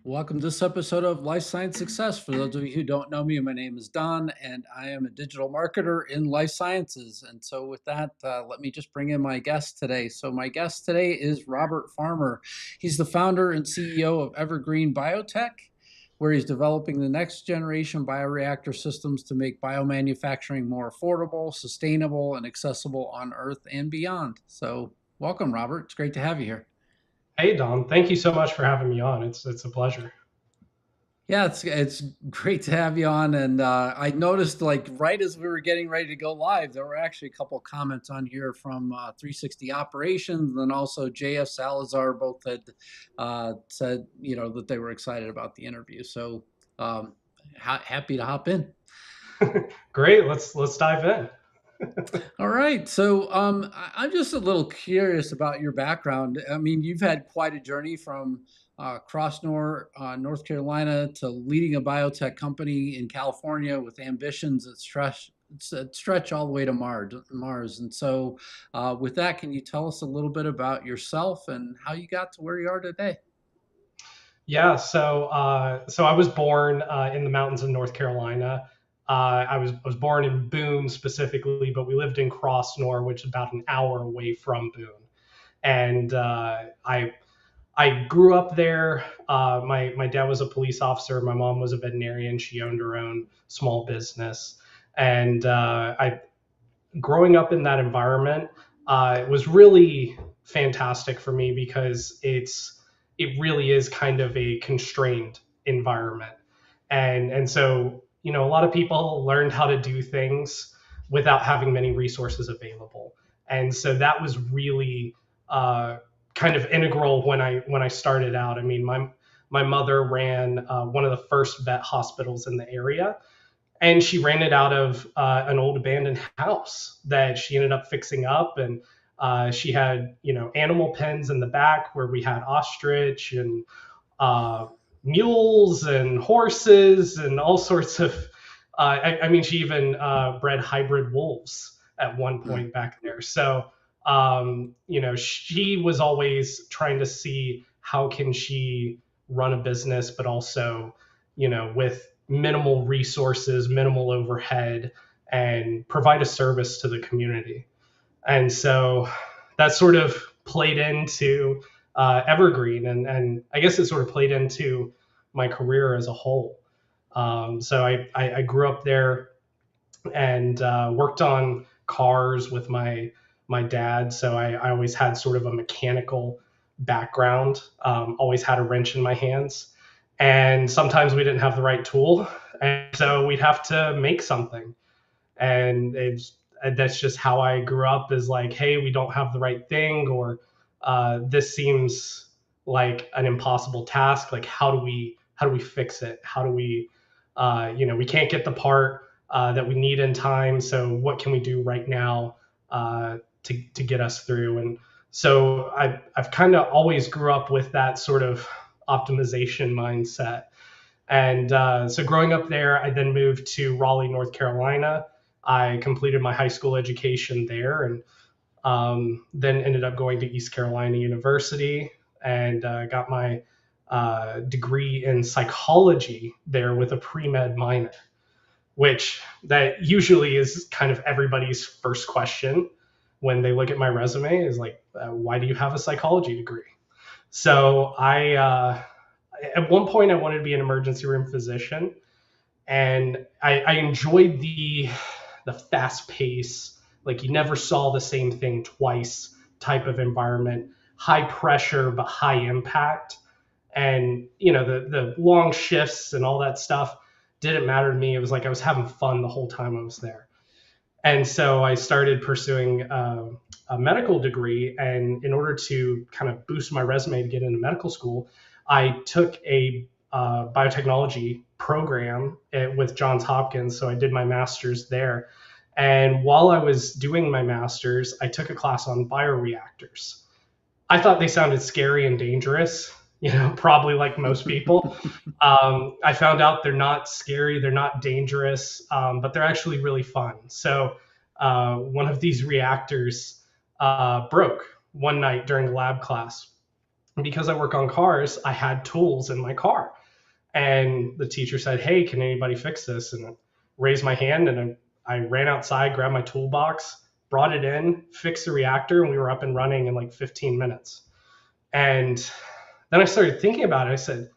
Welcome to this episode of Life Science Success. For those of you who don't know me, my name is Don, and I am a digital marketer in life sciences. And so, with that, let me just bring in my guest today. So, my guest today is Robert Farmer. He's the founder and CEO of Evergreen Biotech, where he's developing the next generation bioreactor systems to make biomanufacturing more affordable, sustainable, and accessible on Earth and beyond. So, welcome, Robert. It's great to have you here. Hey Don, thank you so much for having me on. It's a pleasure. Yeah, it's great to have you on. And I noticed, like, right as we were getting ready to go live, there were actually a couple of comments on here from 360 Operations, and also JF Salazar. Both had said, that they were excited about the interview. So happy to hop in. Great, let's dive in. All right. So I'm just a little curious about your background. I mean, you've had quite a journey from Crossnor, North Carolina, to leading a biotech company in California with ambitions that stretch all the way to Mars. And so, with that, can you tell us a little bit about yourself and how you got to where you are today? So I was born in the mountains of North Carolina. I was born in Boone specifically, but we lived in Crossnor, which is about an hour away from Boone. And I grew up there. My dad was a police officer. My mom was a veterinarian. She owned her own small business, and I growing up in that environment was really fantastic for me because it really is kind of a constrained environment, and so a lot of people learned how to do things without having many resources available, and so that was really uh, kind of integral when I started out. I mean, my mother ran one of the first vet hospitals in the area, and she ran it out of an old abandoned house that she ended up fixing up, and she had animal pens in the back where we had ostrich and uh, mules and horses and all sorts of I mean, she even bred hybrid wolves at one Hmm. point back there. So she was always trying to see how can she run a business, but also with minimal resources, minimal overhead, and provide a service to the community. And so that sort of played into Evergreen, and I guess it sort of played into my career as a whole. So I grew up there and worked on cars with my dad. So I always had sort of a mechanical background. Always had a wrench in my hands, and sometimes we didn't have the right tool, and so we'd have to make something. And that's just how I grew up. Is like, hey, we don't have the right thing, or this seems like an impossible task. Like, how do we fix it? How do we we can't get the part that we need in time. So what can we do right now to get us through? And so I've kind of always grew up with that sort of optimization mindset. And so growing up there, I then moved to Raleigh, North Carolina. I completed my high school education there, and then ended up going to East Carolina University and got my degree in psychology there with a pre-med minor, which that usually is kind of everybody's first question when they look at my resume is like, why do you have a psychology degree? So at one point, I wanted to be an emergency room physician, and I enjoyed the fast pace, like you never saw the same thing twice type of environment, high pressure but high impact, and the long shifts and all that stuff didn't matter to me. It was like I was having fun the whole time I was there. And so I started pursuing a medical degree. And in order to kind of boost my resume to get into medical school, I took a biotechnology program with Johns Hopkins. So I did my master's there. And while I was doing my master's, I took a class on bioreactors. I thought they sounded scary and dangerous, probably like most people. I found out they're not scary, they're not dangerous, but they're actually really fun. So one of these reactors broke one night during a lab class, And because I work on cars, I had tools in my car. And the teacher said, "Hey, can anybody fix this?" And I raised my hand, and I ran outside, grabbed my toolbox, brought it in, fixed the reactor, and we were up and running in like 15 minutes. And then I started thinking about it. I said,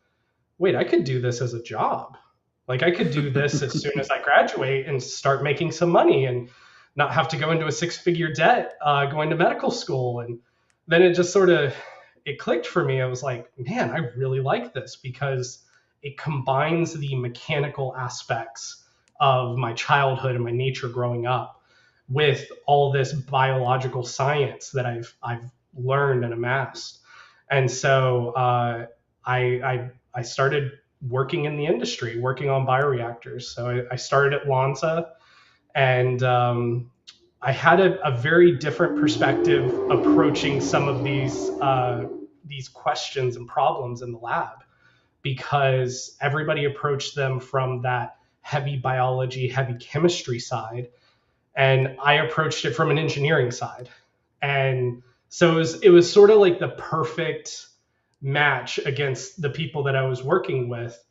wait, I could do this as a job. Like I could do this as soon as I graduate and start making some money and not have to go into a six-figure debt going to medical school. And then it just sort of it clicked for me. I was like, man, I really like this because it combines the mechanical aspects of my childhood and my nature growing up with all this biological science that I've learned and amassed. And so I started working in the industry, working on bioreactors. So I started at Lonza, and I had a very different perspective approaching some of these questions and problems in the lab because everybody approached them from that heavy biology, heavy chemistry side, and I approached it from an engineering side. And so it was sort of like the perfect match against the people that I was working with.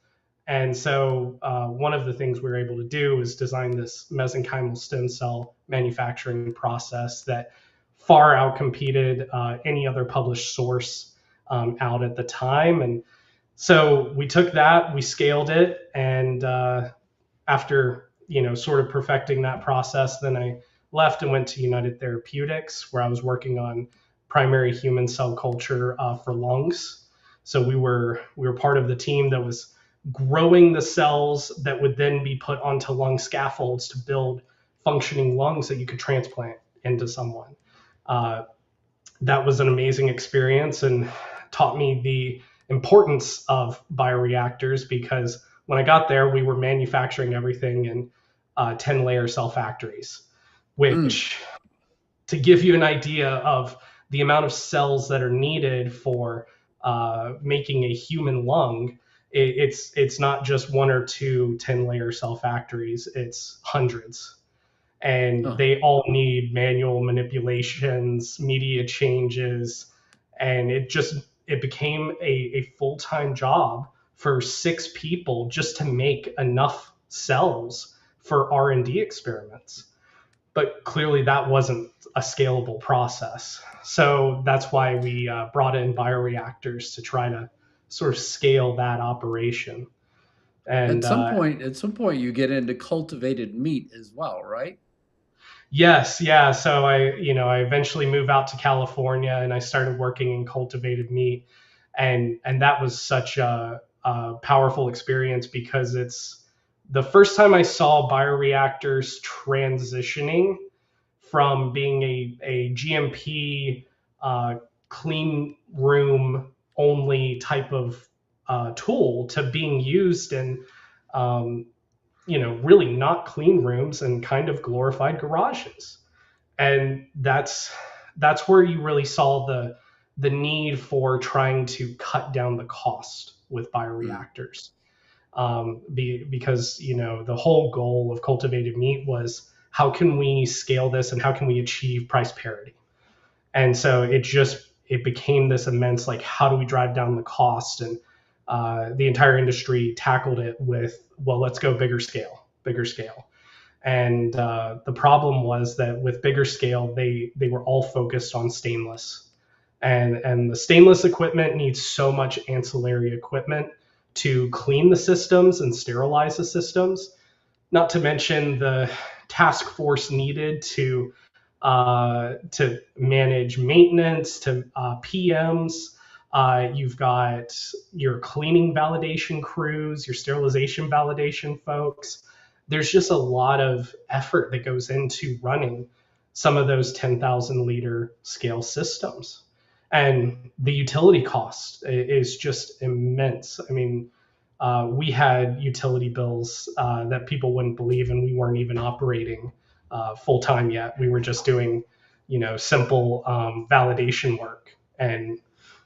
And so one of the things we were able to do is design this mesenchymal stem cell manufacturing process that far outcompeted any other published source out at the time. And so we took that, we scaled it, and after sort of perfecting that process, then I left and went to United Therapeutics, where I was working on primary human cell culture for lungs. So we were part of the team that was growing the cells that would then be put onto lung scaffolds to build functioning lungs that you could transplant into someone. Uh, that was an amazing experience and taught me the importance of bioreactors because when I got there, we were manufacturing everything in 10 layer cell factories, Mm. which, to give you an idea of the amount of cells that are needed for making a human lung, it's not just one or two 10 layer cell factories, it's hundreds, and Oh. they all need manual manipulations, media changes, and it became a full-time job for 6 people just to make enough cells for R&D experiments. But clearly that wasn't a scalable process. So that's why we brought in bioreactors to try to sort of scale that operation. And At some point, you get into cultivated meat as well, right? yes, yeah. So I eventually moved out to California and I started working in cultivated meat, and that was such a powerful experience because it's the first time I saw bioreactors transitioning from being a GMP clean room only type of tool to being used in um, really not clean rooms and kind of glorified garages. And that's where you really saw the need for trying to cut down the cost with Mm. bioreactors. Because the whole goal of cultivated meat was how can we scale this and how can we achieve price parity. And so it became this immense, like, how do we drive down the cost? And the entire industry tackled it with, well, let's go bigger scale, bigger scale. And the problem was that with bigger scale, they were all focused on stainless, and the stainless equipment needs so much ancillary equipment to clean the systems and sterilize the systems, not to mention the task force needed to manage maintenance, to PMs. You've got your cleaning validation crews, your sterilization validation folks. There's just a lot of effort that goes into running some of those 10,000 liter scale systems. And the utility cost is just immense. I mean, we had utility bills that people wouldn't believe, and we weren't even operating full time yet. We were just doing, simple validation work, and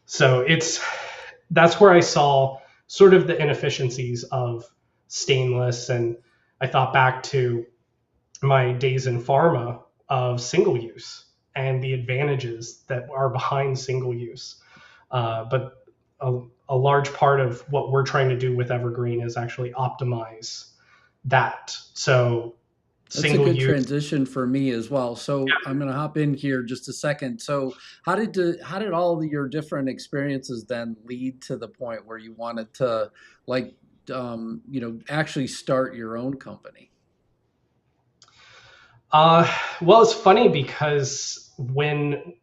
so that's where I saw sort of the inefficiencies of stainless, and I thought back to my days in pharma of single use and the advantages that are behind single use. But a large part of what we're trying to do with Evergreen is actually optimize that. So That's a single good use. transition for me as well. So I'm going to hop in here just a second. So how did all of your different experiences then lead to the point where you wanted to like actually start your own company? Uh, well, it's funny because when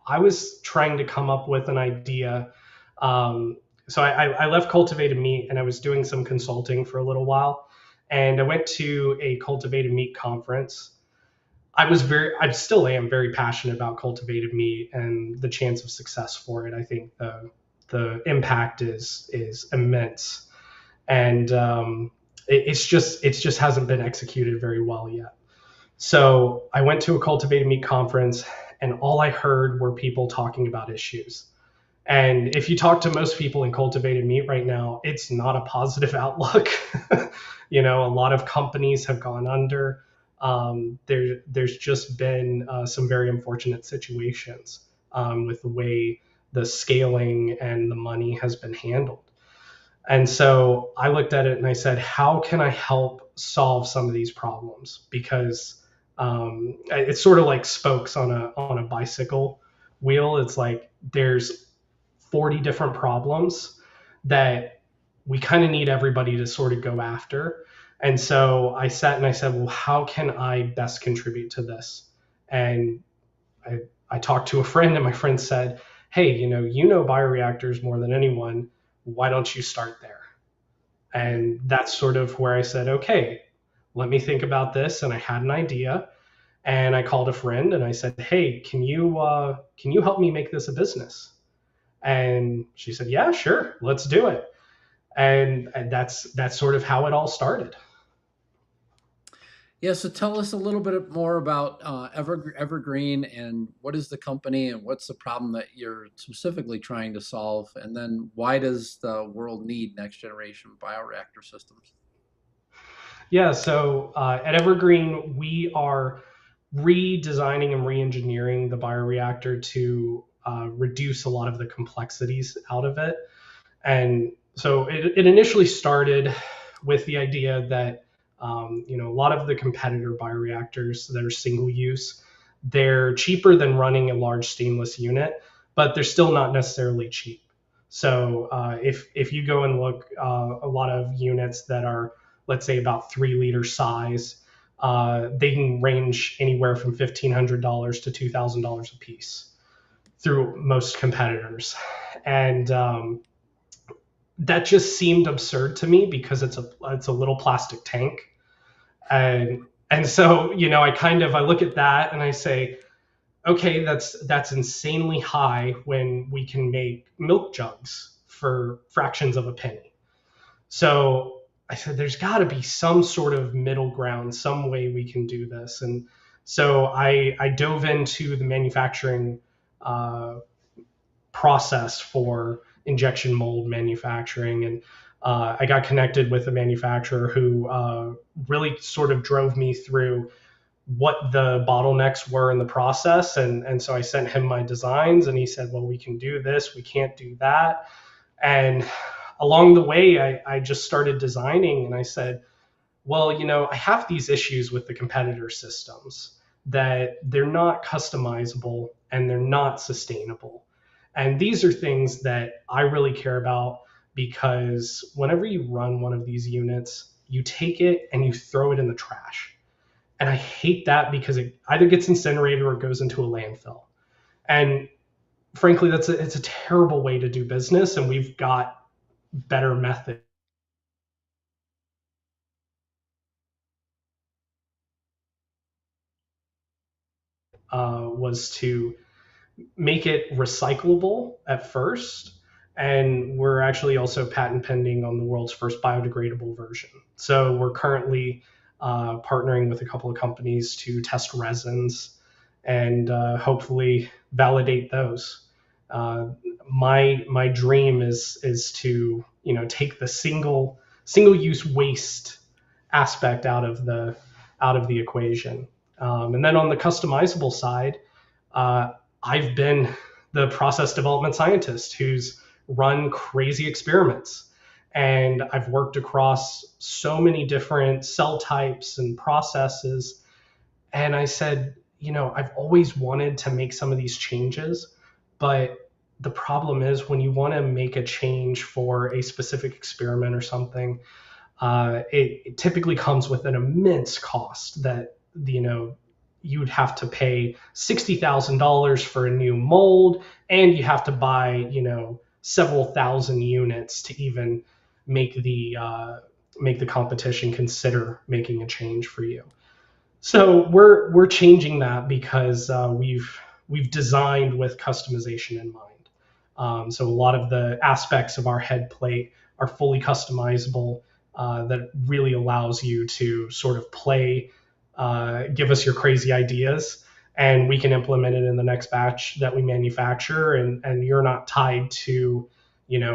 I was trying to come up with an idea, so I left cultivated meat and I was doing some consulting for a little while, and I went to a cultivated meat conference. I still am very passionate about cultivated meat and the chance of success for it. I think the impact is immense, and it's just hasn't been executed very well yet. So I went to a cultivated meat conference, and all I heard were people talking about issues. And if you talk to most people in cultivated meat right now, it's not a positive outlook. A lot of companies have gone under. There's just been some very unfortunate situations with the way the scaling and the money has been handled. And so I looked at it and I said, how can I help solve some of these problems? Because it's sort of like spokes on a bicycle wheel. It's like there's 40 different problems that we kind of need everybody to sort of go after. And so I sat and I said, well, how can I best contribute to this? And I, I talked to a friend, and my friend said, hey, you know bioreactors more than anyone. Why don't you start there? Right. And that's sort of where I said, okay, let me think about this. And I had an idea, and I called a friend and I said, hey, can you help me make this a business? And she said, yeah, sure, let's do it. And that's sort of how it all started. Yeah, so tell us a little bit more about Evergreen and what is the company and what's the problem that you're specifically trying to solve, and then why does the world need next generation bioreactor systems? Yeah, so at Evergreen, we are redesigning and re-engineering the bioreactor to reduce a lot of the complexities out of it. And so it initially started with the idea that a lot of the competitor bioreactors that are single use, they're cheaper than running a large stainless unit, but they're still not necessarily cheap. So if you go and look, a lot of units that are, let's say, about 3 liter size, they can range anywhere from $1,500 to $2,000 a piece through most competitors. And that just seemed absurd to me because it's a little plastic tank. And so I look at that and I say, okay, that's insanely high when we can make milk jugs for fractions of a penny. So I said, there's got to be some sort of middle ground, some way we can do this. And so I dove into the manufacturing uh, process for injection mold manufacturing. And I got connected with a manufacturer who really sort of drove me through what the bottlenecks were in the process. And so I sent him my designs, and he said, well, we can do this, we can't do that. And along the way, I just started designing, and I said, well, I have these issues with the competitor systems that they're not customizable and they're not sustainable. And these are things that I really care about because whenever you run one of these units, you take it and you throw it in the trash. And I hate that because it either gets incinerated or it goes into a landfill. And frankly, it's a terrible way to do business. And we've got better methods. Was to make it recyclable at first. And we're actually also patent pending on the world's first biodegradable version. So we're currently partnering with a couple of companies to test resins and hopefully validate those. Uh, my dream is to take the single use waste aspect out of the equation. And then on the customizable side, uh, I've been the process development scientist who's run crazy experiments. And I've worked across so many different cell types and processes. And I said, I've always wanted to make some of these changes, but the problem is when you want to make a change for a specific experiment or something, it typically comes with an immense cost that you'd have to pay $60,000 for a new mold, and you have to buy several thousand units to even make the competition consider making a change for you. So we're changing that because we've designed with customization in mind. So a lot of the aspects of our head plate are fully customizable. That really allows you to sort of play, give us your crazy ideas, and we can implement it in the next batch that we manufacture. And you're not tied to,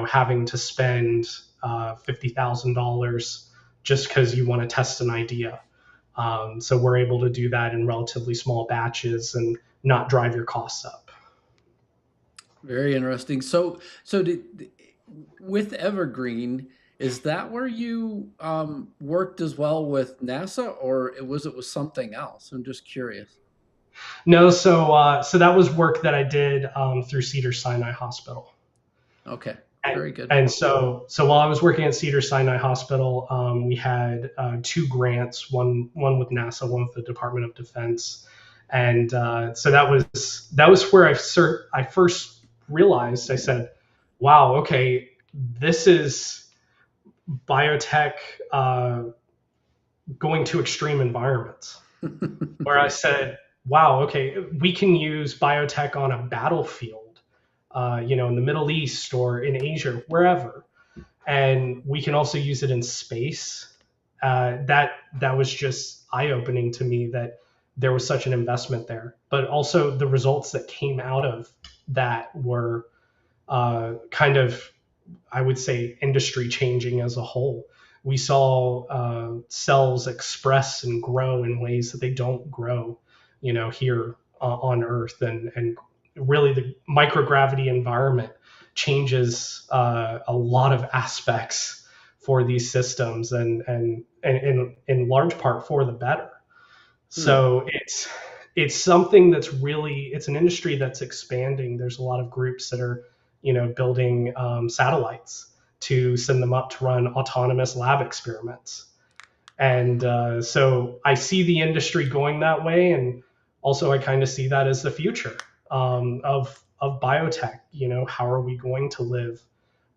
having to spend $50,000 just because you want to test an idea. So we're able to do that in relatively small batches and not drive your costs up. Very interesting. So with Evergreen, is that where you worked as well with NASA, or was it with something else? I'm just curious. No, so that was work that I did through Cedars-Sinai Hospital. Okay, And, very good. and so while I was working at Cedars-Sinai Hospital, we had two grants, one with NASA, one with the Department of Defense, and so that was where I first realized. I said, "Wow, okay, this is biotech going to extreme environments." Where I said, "Wow, okay, we can use biotech on a battlefield, in the Middle East or in Asia, wherever, and we can also use it in space." That was just eye opening to me that there was such an investment there, but also the results that came out of that were kind of, I would say, industry changing as a whole. We saw cells express and grow in ways that they don't grow, here on Earth, and really the microgravity environment changes a lot of aspects for these systems, and in large part for the better. Hmm. So it's something that's really, it's an industry that's expanding. There's a lot of groups that are building satellites to send them up to run autonomous lab experiments. And so I see the industry going that way, and also I kind of see that as the future of biotech. How are we going to live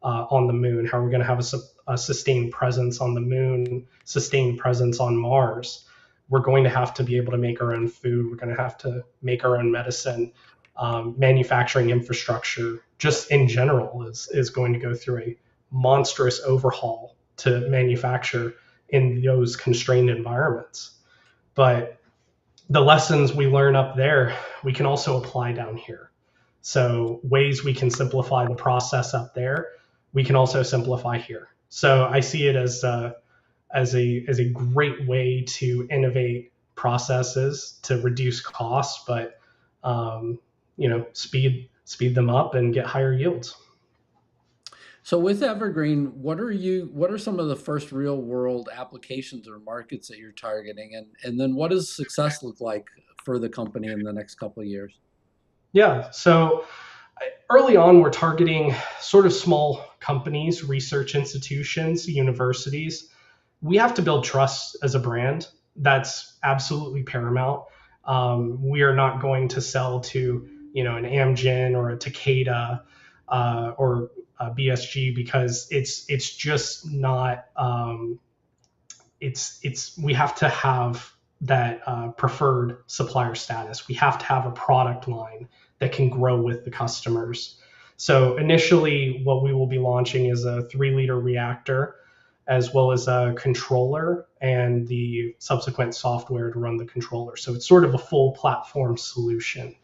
on the moon? How are we going to have a sustained presence on the moon, sustained presence on Mars? We're going to have to be able to make our own food. We're going to have to make our own medicine. Manufacturing infrastructure, just in general, is going to go through a monstrous overhaul to manufacture in those constrained environments. But the lessons we learn up there, we can also apply down here. So ways we can simplify the process up there, we can also simplify here. So I see it as a great way to innovate processes to reduce costs, but speed them up and get higher yields. So with Evergreen, what are some of the first real world applications or markets that you're targeting, and then what does success look like for the company in the next couple of years? Yeah. So early on, we're targeting sort of small companies, research institutions, universities. We have to build trust as a brand. That's absolutely paramount. We are not going to sell to an Amgen or a Takeda or a BSG because it's just not. It's we have to have that preferred supplier status. We have to have a product line that can grow with the customers. So initially, what we will be launching is a 3-liter reactor, as well as a controller and the subsequent software to run the controller. So it's sort of a full platform solution.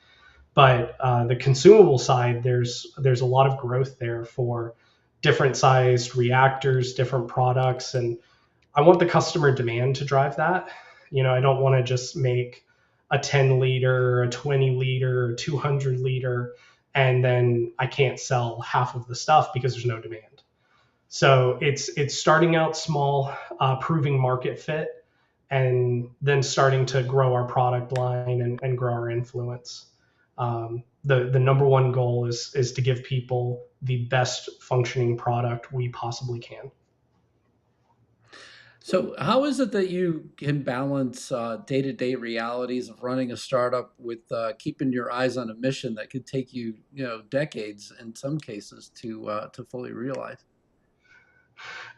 But the consumable side, there's a lot of growth there for different sized reactors, different products, and I want the customer demand to drive that. I don't want to just make a 10 liter, a 20 liter, 200 liter, and then I can't sell half of the stuff because there's no demand. So it's starting out small, proving market fit, and then starting to grow our product line and grow our influence. The number one goal is to give people the best functioning product we possibly can. So, how is it that you can balance day-to-day realities of running a startup with keeping your eyes on a mission that could take you, decades in some cases to fully realize?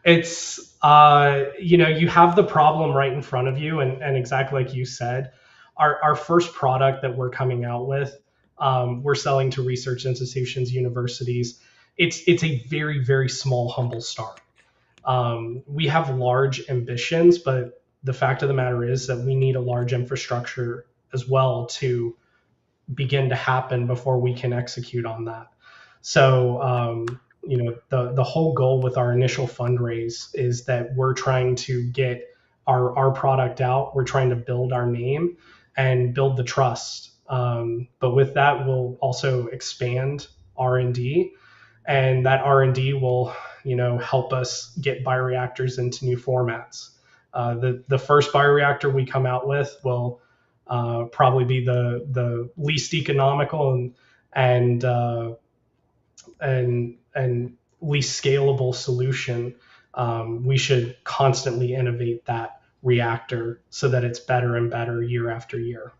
It's you have the problem right in front of you, and exactly like you said, our first product that we're coming out with, we're selling to research institutions, universities. It's a very very small humble start. We have large ambitions, but the fact of the matter is that we need a large infrastructure as well to begin to happen before we can execute on that. So, the whole goal with our initial fundraise is that we're trying to get our product out. We're trying to build our name and build the trust. But with that, we'll also expand R&D, and that R&D will, help us get bioreactors into new formats. The first bioreactor we come out with will probably be the least economical and and least scalable solution. We should constantly innovate that reactor so that it's better and better year after year.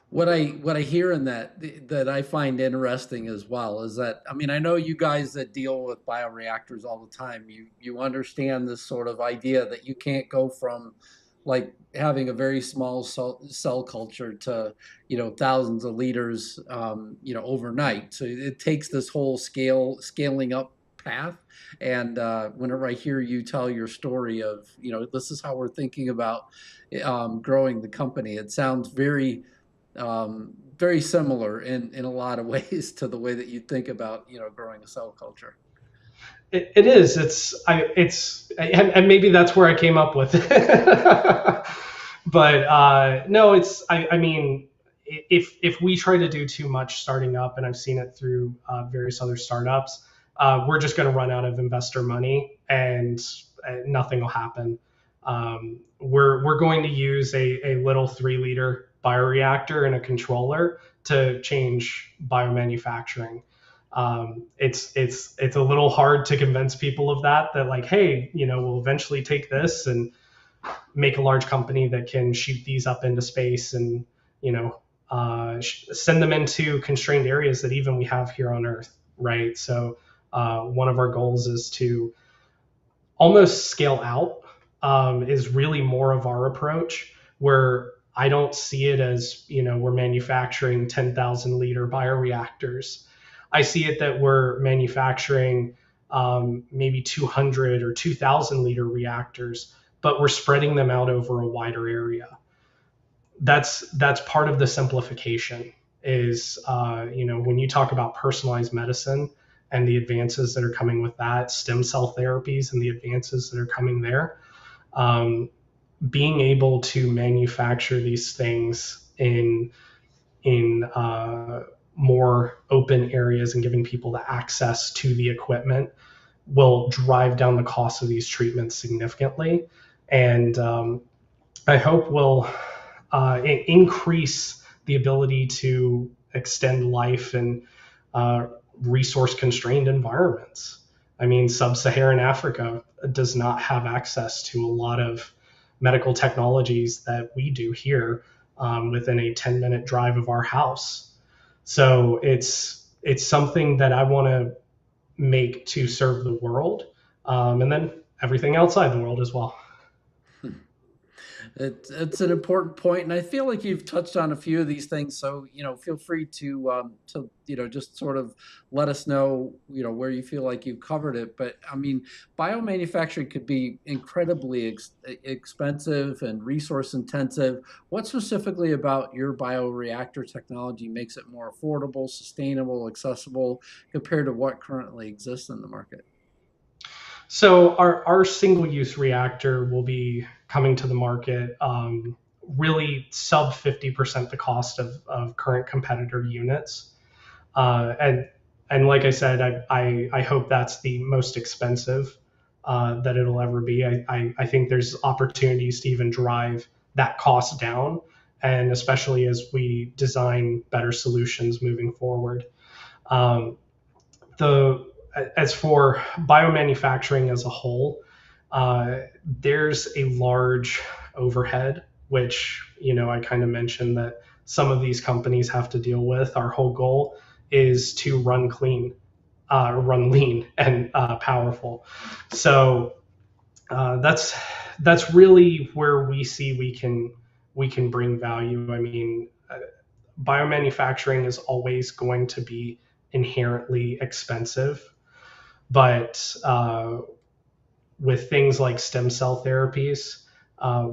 What I hear in that I find interesting as well is that, I mean, I know you guys that deal with bioreactors all the time. You understand this sort of idea that you can't go from like having a very small cell culture to thousands of liters overnight. So it takes this whole scaling up path. And whenever I hear you tell your story of this is how we're thinking about growing the company, it sounds very similar in a lot of ways to the way that you think about growing a cell culture. It is. And maybe that's where I came up with it. But no, I mean, if we try to do too much starting up, and I've seen it through various other startups, we're just going to run out of investor money, and nothing will happen. We're going to use a little 3 liter bioreactor and a controller to change biomanufacturing. It's a little hard to convince people of that like, hey, we'll eventually take this and make a large company that can shoot these up into space and send them into constrained areas that even we have here on Earth, right? So one of our goals is to almost scale out, is really more of our approach, where I don't see it as we're manufacturing 10,000 liter bioreactors. I see it that we're manufacturing maybe 200 or 2,000 liter reactors, but we're spreading them out over a wider area. That's part of the simplification. Is when you talk about personalized medicine and the advances that are coming with that, stem cell therapies and the advances that are coming there, being able to manufacture these things in more open areas and giving people the access to the equipment will drive down the cost of these treatments significantly, and I hope will increase the ability to extend life in resource constrained environments. I mean, sub-Saharan Africa does not have access to a lot of medical technologies that we do here, within a 10-minute drive of our house. So it's something that I want to make to serve the world, and then everything outside the world as well. It's an important point, and I feel like you've touched on a few of these things. So feel free to just sort of let us know where you feel like you've covered it. But I mean, biomanufacturing could be incredibly expensive and resource intensive. What specifically about your bioreactor technology makes it more affordable, sustainable, accessible compared to what currently exists in the market? So our single-use reactor will be coming to the market, really sub 50% the cost of current competitor units. And like I said, I hope that's the most expensive that it'll ever be. I think there's opportunities to even drive that cost down, and especially as we design better solutions moving forward. Um, the as for biomanufacturing as a whole, there's a large overhead, which I kind of mentioned that some of these companies have to deal with. Our whole goal is to run clean, run lean, and powerful. So that's really where we see we can bring value. I mean, biomanufacturing is always going to be inherently expensive, but with things like stem cell therapies,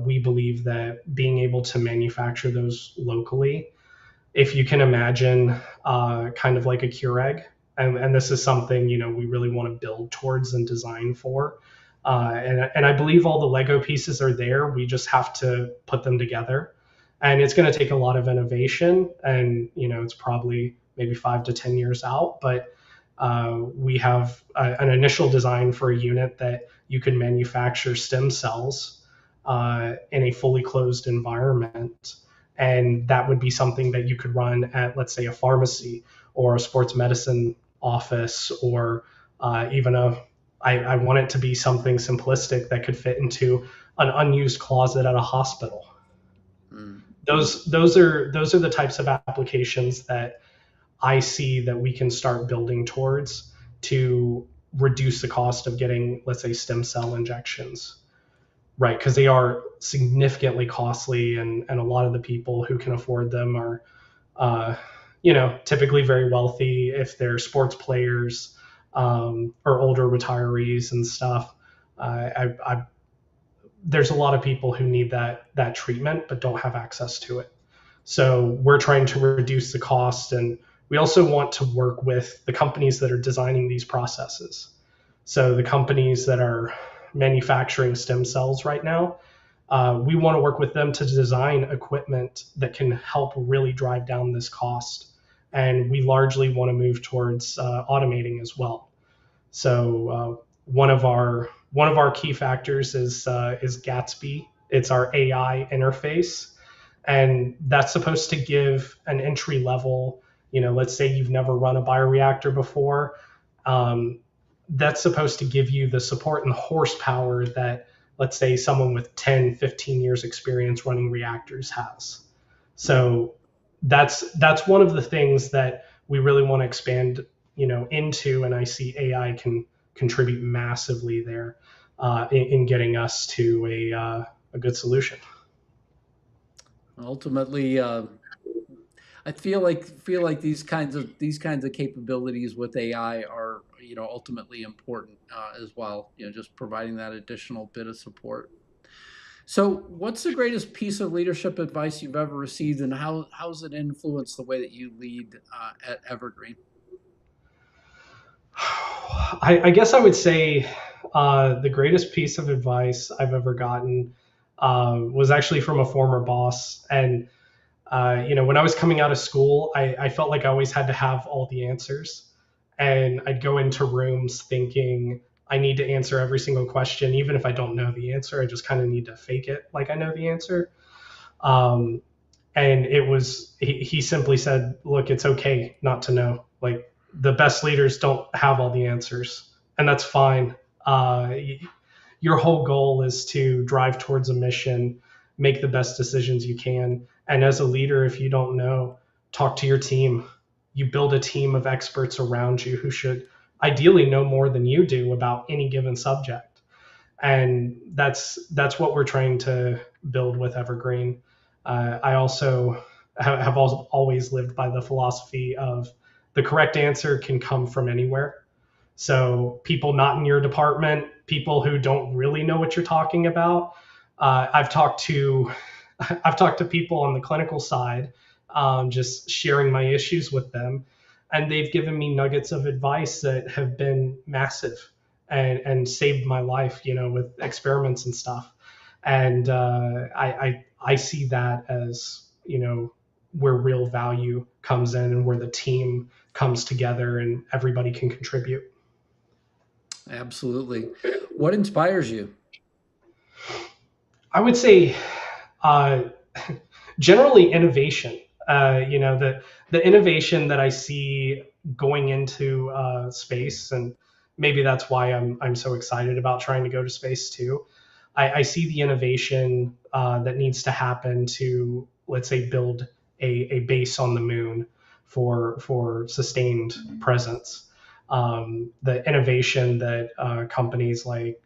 we believe that being able to manufacture those locally, if you can imagine kind of like a Keurig, and this is something we really want to build towards and design for. And I believe all the Lego pieces are there. We just have to put them together, and it's going to take a lot of innovation. And it's probably maybe 5 to 10 years out, but we have an initial design for a unit that you can manufacture stem cells in a fully closed environment, and that would be something that you could run at, let's say, a pharmacy or a sports medicine office, or even I want it to be something simplistic that could fit into an unused closet at a hospital. Mm. Those are the types of applications that I see that we can start building towards to reduce the cost of getting, let's say, stem cell injections, right? Because they are significantly costly, and a lot of the people who can afford them are, uh, typically very wealthy if they're sports players, or older retirees and stuff. There's a lot of people who need that treatment but don't have access to it. So we're trying to reduce the cost, and we also want to work with the companies that are designing these processes. So the companies that are manufacturing stem cells right now, we want to work with them to design equipment that can help really drive down this cost. And we largely want to move towards automating as well. So one of our key factors is Gatsby. It's our AI interface, and that's supposed to give an entry level. Let's say you've never run a bioreactor before. Um, that's supposed to give you the support and horsepower that, let's say, someone with 10, 15 years experience running reactors has. Mm. So that's one of the things that we really want to expand, into, and I see AI can contribute massively there in getting us to a good solution. Ultimately, I feel like these kinds of capabilities with AI are ultimately important as well. Just providing that additional bit of support. So, what's the greatest piece of leadership advice you've ever received, and how's it influenced the way that you lead at Evergreen? I guess I would say the greatest piece of advice I've ever gotten was actually from a former boss. And when I was coming out of school, I felt like I always had to have all the answers. And I'd go into rooms thinking I need to answer every single question, even if I don't know the answer. I just kind of need to fake it like I know the answer. Um, and he simply said, "Look, it's okay not to know. Like, the best leaders don't have all the answers, and that's fine. Uh, your whole goal is to drive towards a mission, make the best decisions you can. And as a leader, if you don't know, talk to your team. You build a team of experts around you who should ideally know more than you do about any given subject." And that's what we're trying to build with Evergreen. I also have always lived by the philosophy of the correct answer can come from anywhere. So people not in your department, people who don't really know what you're talking about. I've talked to I've talked to people on the clinical side, just sharing my issues with them, and they've given me nuggets of advice that have been massive and saved my life, with experiments and stuff. And I see that as where real value comes in and where the team comes together and everybody can contribute. Absolutely. What inspires you? I would say uh, generally innovation. The innovation that I see going into space, and maybe that's why I'm so excited about trying to go to space too. I see the innovation that needs to happen to, let's say, build a base on the moon for sustained presence. The innovation that companies like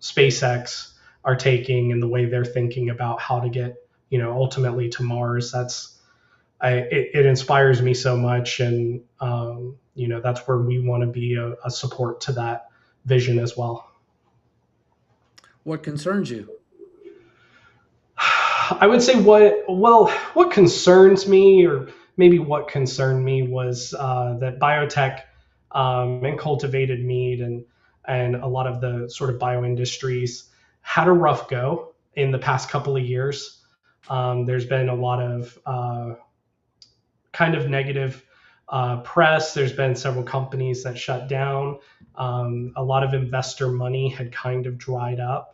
SpaceX are taking and the way they're thinking about how to get ultimately to Mars. It inspires me so much, and that's where we want to be a support to that vision as well. What concerns you? I would say what concerns me, or maybe what concerned me, was that biotech and cultivated meat and a lot of the sort of bio industries had a rough go in the past couple of years. There's been a lot of kind of negative press. There's been several companies that shut down. A lot of investor money had kind of dried up.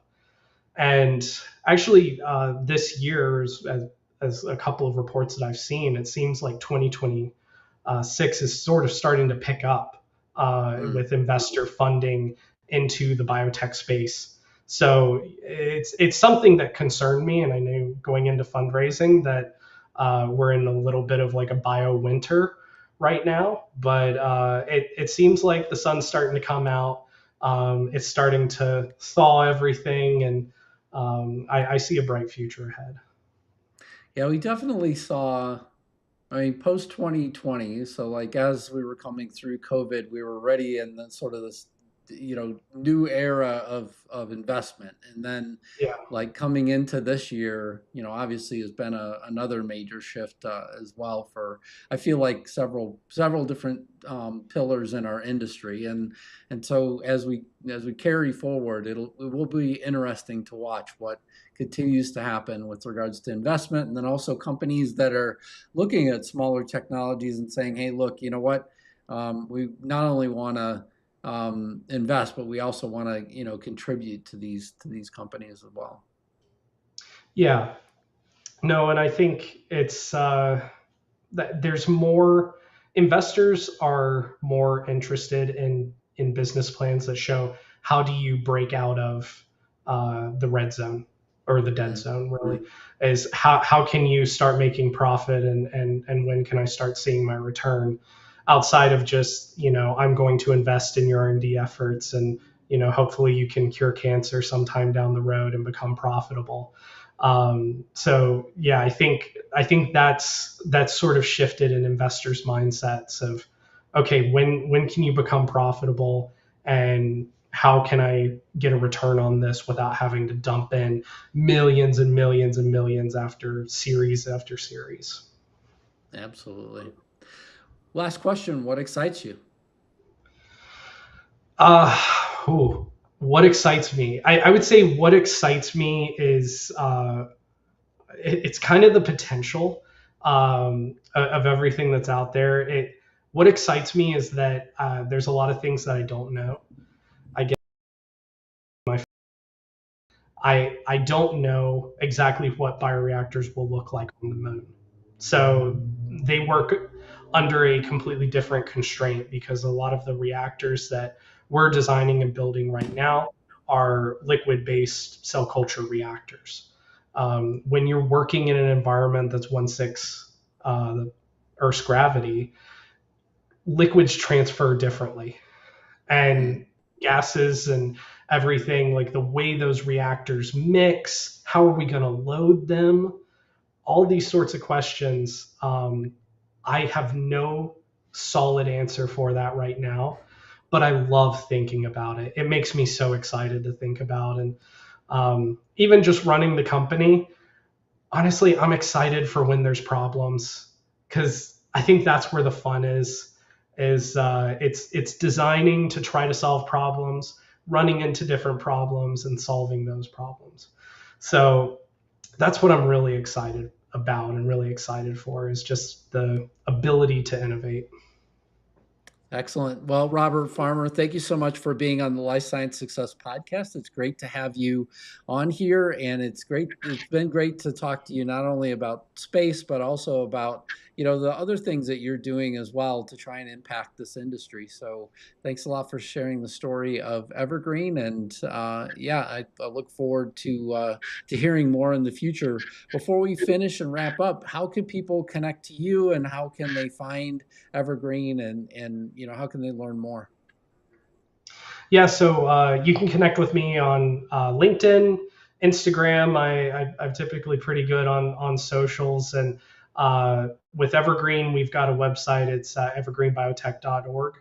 And actually, this year, as a couple of reports that I've seen, it seems like 2026 is sort of starting to pick up Mm. with investor funding into the biotech space. So it's something that concerned me, and I knew going into fundraising that we're in a little bit of like a bio winter right now. But it seems like the sun's starting to come out. It's starting to thaw everything, and I see a bright future ahead. Yeah, we definitely saw, I mean, post 2020, so like as we were coming through COVID, we were already in the sort of this, new era of investment. And then Yeah, like coming into this year, obviously has been another major shift as well for, I feel like several different pillars in our industry. And so as we carry forward, it will be interesting to watch what continues to happen with regards to investment, and then also companies that are looking at smaller technologies and saying, "Hey, look, you know what? We not only want to invest, but we also want to, contribute to these companies as well." yeah, no, and I think it's that there's more investors are more interested in business plans that show how do you break out of the red zone or the dead Mm. zone. Really, is how can you start making profit, and when can I start seeing my return outside of just I'm going to invest in your R&D efforts, and hopefully you can cure cancer sometime down the road and become profitable. So yeah, I think that's sort of shifted in investors' mindsets of, okay, when can you become profitable, and how can I get a return on this without having to dump in millions and millions and millions after series. Absolutely. Last question: what excites you? Uh, ooh, what excites me? I would say what excites me is it's kind of the potential of everything that's out there. What excites me is that there's a lot of things that I don't know. I get my I don't know exactly what bioreactors will look like on the moon. So they work under a completely different constraint because a lot of the reactors that we're designing and building right now are liquid-based cell culture reactors. When you're working in an environment that's 1/6 the Earth's gravity, liquids transfer differently, Mm. and gases and everything, like the way those reactors mix, how are we going to load them, all these sorts of questions. I have no solid answer for that right now, but I love thinking about it. It makes me so excited to think about. And even just running the company, honestly, I'm excited for when there's problems, because I think that's where the fun is. It's designing to try to solve problems, running into different problems, and solving those problems. So that's what I'm really excited about and really excited for is just the ability to innovate. Excellent. Well, Robert Farmer, thank you so much for being on the Life Science Success Podcast. It's great to have you on here, and it's great. It's been great to talk to you not only about space, but also about the other things that you're doing as well to try and impact this industry. So, thanks a lot for sharing the story of Evergreen, and yeah, I look forward to hearing more in the future. Before we finish and wrap up, how can people connect to you, and how can they find Evergreen, and how can they learn more? Yeah, so you can connect with me on LinkedIn, Instagram. I'm typically pretty good on socials, and with Evergreen, we've got a website. It's evergreenbiotech.org.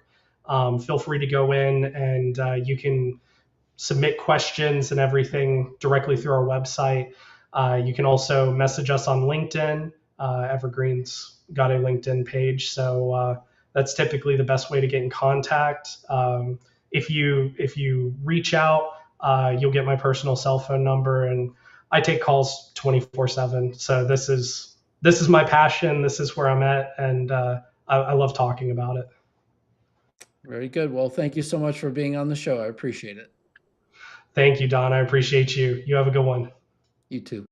Feel free to go in, and you can submit questions and everything directly through our website. You can also message us on LinkedIn. Evergreen's got a LinkedIn page, so that's typically the best way to get in contact. If you reach out, you'll get my personal cell phone number, and I take calls 24/7. So this is my passion. This is where I'm at, and I love talking about it. Very good. Well, thank you so much for being on the show. I appreciate it. Thank you, Don. I appreciate you. You have a good one. You too.